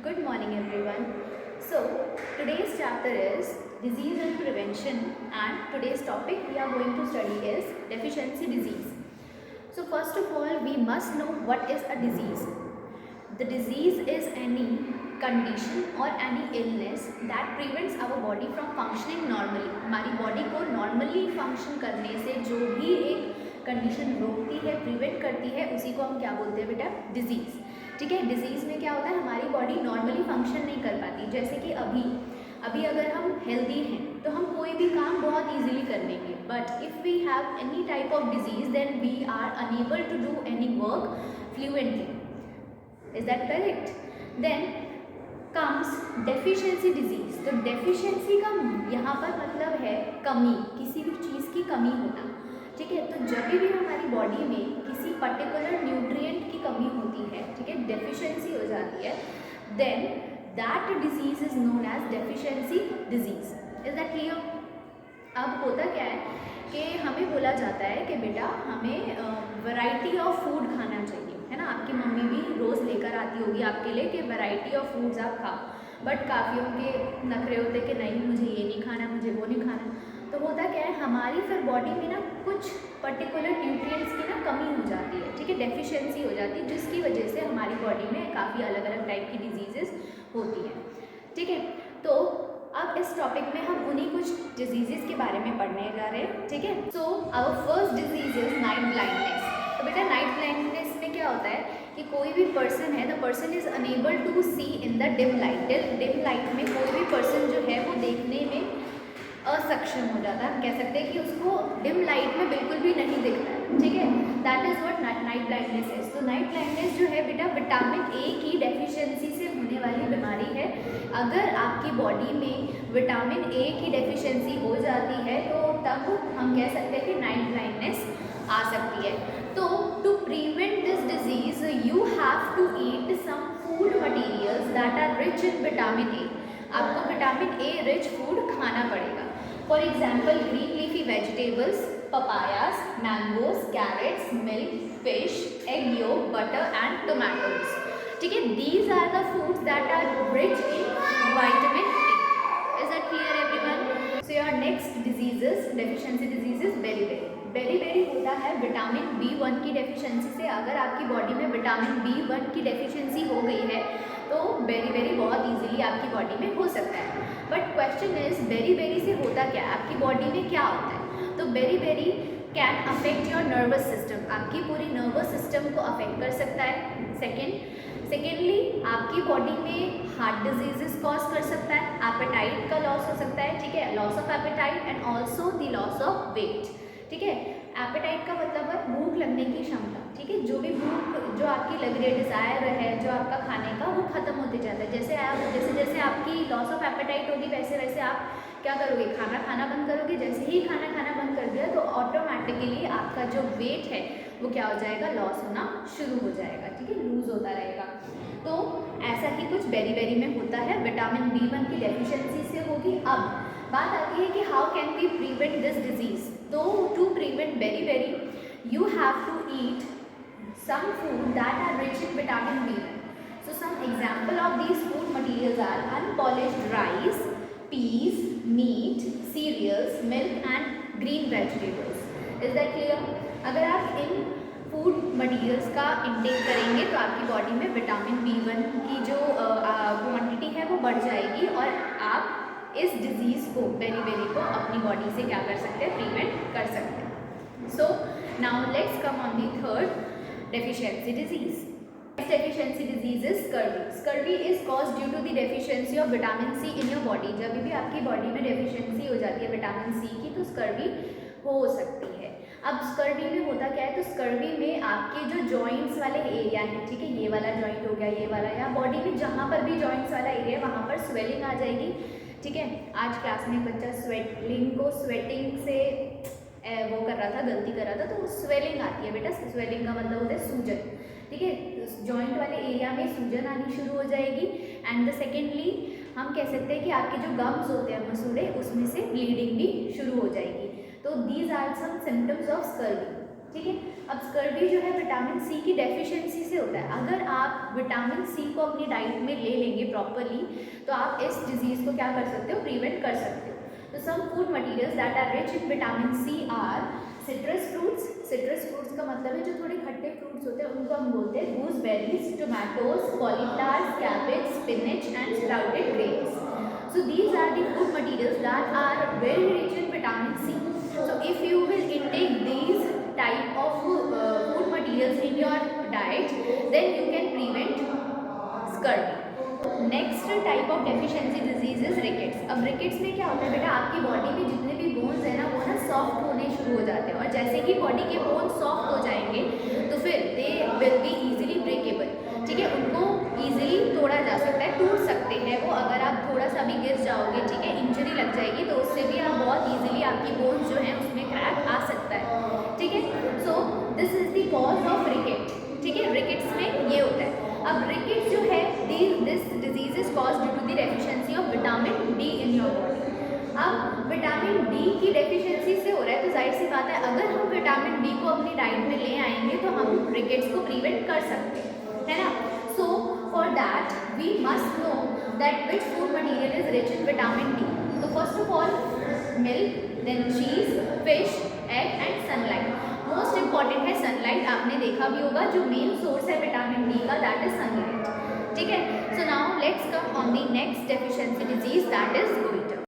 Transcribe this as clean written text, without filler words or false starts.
Good morning everyone. So today's chapter is disease and prevention, and today's topic we are going to study is deficiency disease. So first of all we must know what is a disease. The disease is any condition or any illness that prevents our body from functioning normally. हमारी body को normally function करने से जो भी एक condition रोकती है, prevent करती है, उसी को हम क्या बोलते हैं बेटा? डिजीज़. ठीक है. डिजीज़ में क्या होता है, हमारी बॉडी नॉर्मली फंक्शन नहीं कर पाती. जैसे कि अभी अगर हम हेल्दी हैं तो हम कोई भी काम बहुत ईजिली कर लेंगे, but if we have any type of disease then we are unable to do any work fluently. Is that correct? Then comes deficiency disease. तो डेफिशिएंसी का यहाँ पर मतलब है कमी, किसी भी चीज़ की कमी होना. ठीक है. तो जब भी हमारी बॉडी में किसी पर्टिकुलर न्यूट्रिएंट की कमी होती है, ठीक है, डेफिशिएंसी हो जाती है, then that disease is known as deficiency disease. Is that clear? अब होता क्या है कि हमें बोला जाता है कि बेटा हमें वैरायटी ऑफ फूड खाना चाहिए, है ना. आपकी मम्मी भी रोज़ लेकर आती होगी आपके लिए कि वैरायटी ऑफ फूड्स आप खाओ, बट काफ़ियों के नखरे होते कि नहीं मुझे ये नहीं खाना, मुझे वो नहीं खाना. तो होता क्या है, हमारी फिर बॉडी में ना कुछ पर्टिकुलर न्यूट्रिएंट्स की ना कमी हो जाती है. ठीक है, डेफिशिएंसी हो जाती है, जिसकी वजह से हमारी बॉडी में काफ़ी अलग अलग टाइप की डिजीज़ेस होती हैं. ठीक है. तो अब इस टॉपिक में हम उन्हीं कुछ डिजीज़ेस के बारे में पढ़ने जा रहे हैं. ठीक है. So our first disease is night blindness. तो बेटा नाइट ब्लाइंडनेस में क्या होता है कि कोई भी पर्सन है, the person is unable to see in the dim light. Dim light में कोई भी पर्सन जो है वो देखने में असक्षम हो जाता है. हम कह सकते हैं कि उसको डिम लाइट में बिल्कुल भी नहीं दिखता है. ठीक है. That is what night blindness is. तो नाइट ब्लाइंडनेस जो है बेटा विटामिन ए की डेफिशिएंसी से होने वाली बीमारी है. अगर आपकी बॉडी में विटामिन ए की डेफिशिएंसी हो जाती है तो तब हम कह सकते हैं कि नाइट ब्लाइंडनेस आ सकती है. तो to prevent this disease you have to eat some food materials that are rich in vitamin A. आपको विटामिन ए रिच फूड खाना पड़ेगा. For example green leafy vegetables, papayas, mangoes, carrots, milk, fish, egg yolk, butter and tomatoes. ठीक है. These are the foods that are rich in vitamin A. Is that clear everyone? So your next diseases, deficiency diseases, beriberi. Beriberi होता है vitamin B1 की deficiency से. अगर आपकी body में vitamin B1 की डेफिशिएंसी हो गई है तो बेरीबेरी बहुत इजीली आपकी बॉडी में हो सकता है. बट क्वेश्चन इज बेरीबेरी से होता क्या है, आपकी बॉडी में क्या होता है? तो beriberi can affect your nervous system. आपकी पूरी नर्वस सिस्टम को अफेक्ट कर सकता है. सेकेंडली आपकी बॉडी में हार्ट डिजीजेस कॉज कर सकता है. एपेटाइट का लॉस हो सकता है. ठीक है. Loss of appetite and also the loss of weight. ठीक है. एपेटाइट का मतलब है भूख लगने की क्षमता. ठीक है. जो भी भूख जो आपकी लग रही है, डिज़ायर है जो आपका खाने का, वो ख़त्म होते जाता है. जैसे जैसे आपकी लॉस ऑफ एपेटाइट होगी वैसे वैसे आप क्या करोगे, खाना बंद करोगे. जैसे ही खाना बंद कर दिया तो ऑटोमेटिकली आपका जो वेट है वो क्या हो जाएगा, लॉस होना शुरू हो जाएगा. ठीक है. लूज होता रहेगा. तो ऐसा ही कुछ बेरीबेरी में होता है. विटामिन B1 की डेफिशिएंसी से होगी. अब बात आती है कि how can we prevent this disease. तो to prevent beriberi you have to eat some food that are rich in vitamin B1. So some example of these food materials are unpolished rice, peas, meat, cereals, milk and green vegetables. Is that clear? अगर आप इन food materials का intake करेंगे तो आपकी body में vitamin B1 की जो quantity है वो बढ़ जाएगी और आप इस डिजीज़ को, बेरीबेरी को, अपनी बॉडी से क्या कर सकते हैं, प्रिवेंट कर सकते हैं. सो now let's come on the third deficiency disease. Next deficiency disease is scurvy. Scurvy is caused due to the deficiency of vitamin C in your body. जब भी आपकी बॉडी में डेफिशिएंसी हो जाती है विटामिन सी की तो स्कर्वी हो सकती है. अब स्कर्वी में होता क्या है, तो स्कर्वी में आपके जो जॉइंट्स वाले एरिया हैं, ठीक है, ये वाला जॉइंट हो गया, ये वाला, या बॉडी में जहाँ पर भी जॉइंट्स वाला एरिया है वहाँ पर स्वेलिंग आ जाएगी. ठीक है. आज क्लास में बच्चा स्वेटिंग से वो कर रहा था, गलती कर रहा था, तो स्वेलिंग आती है बेटा. स्वेलिंग का मतलब होता है सूजन. ठीक है. जॉइंट वाले एरिया में सूजन आनी शुरू हो जाएगी. एंड द सेकेंडली हम कह सकते हैं कि आपके जो गम्स होते हैं, मसूड़े, उसमें से ब्लीडिंग भी शुरू हो जाएगी. तो these are some symptoms of scurvy. ठीक है. अब स्कर्वी जो है विटामिन सी की डेफिशिएंसी से होता है। अगर आप विटामिन सी को अपनी डाइट में ले लेंगे प्रॉपरली तो आप इस डिजीज़ को क्या कर सकते हो, प्रिवेंट कर सकते हो। तो some food materials that are rich in vitamin C are citrus fruits. Citrus fruits का मतलब है जो थोड़े खट्टे फ्रूट्स होते हैं उनको हम बोलते हैं गूसबेरीज, tomatoes, cauliflower, cabbage, spinach and sprouted grains. So these are the food materials that are very rich in vitamin C. So if you will intake these type of food materials in your diet, then you can prevent scurvy. Next type of deficiency disease is rickets. अब rickets में क्या होता है बेटा, आपकी body में जितने भी बोन्स हैं ना वो ना सॉफ्ट होने शुरू हो जाते हैं, और जैसे ही बॉडी के बोन्स सॉफ्ट हो जाएंगे तो फिर they will be easily breakable. ठीक है, उनको इजीली तोड़ा जा सकता है, टूट सकते हैं वो। अगर आप थोड़ा सा भी गिर जाओगे, ठीक है, इंजरी लग जाएगी तो उससे भी आप बहुत इजीली आपकी बोन्स जो हैं उसमें क्रैक आ सकता है। ठीक है, so this is the cause of rickets. ठीक है, रिकेट्स में ये होता है। अब रिकेट्स जो है this disease is cause due to the deficiency of vitamin D in your body. अब विटामिन डी की डेफिशिएंसी से हो रहा है तो जाहिर सी बात है अगर हम विटामिन डी को अपनी डाइट में ले आएंगे तो हम रिकेट्स को प्रिवेंट कर सकते हैं, है ना। So for that we must know that which food material is rich in vitamin D. तो first of all milk, then cheese, fish, egg and sunlight. Most important है सनलाइट, आपने देखा भी होगा जो मेन सोर्स है विटामिन डी का that is sunlight. ठीक है, so now let's come on the next deficiency disease that is goitre.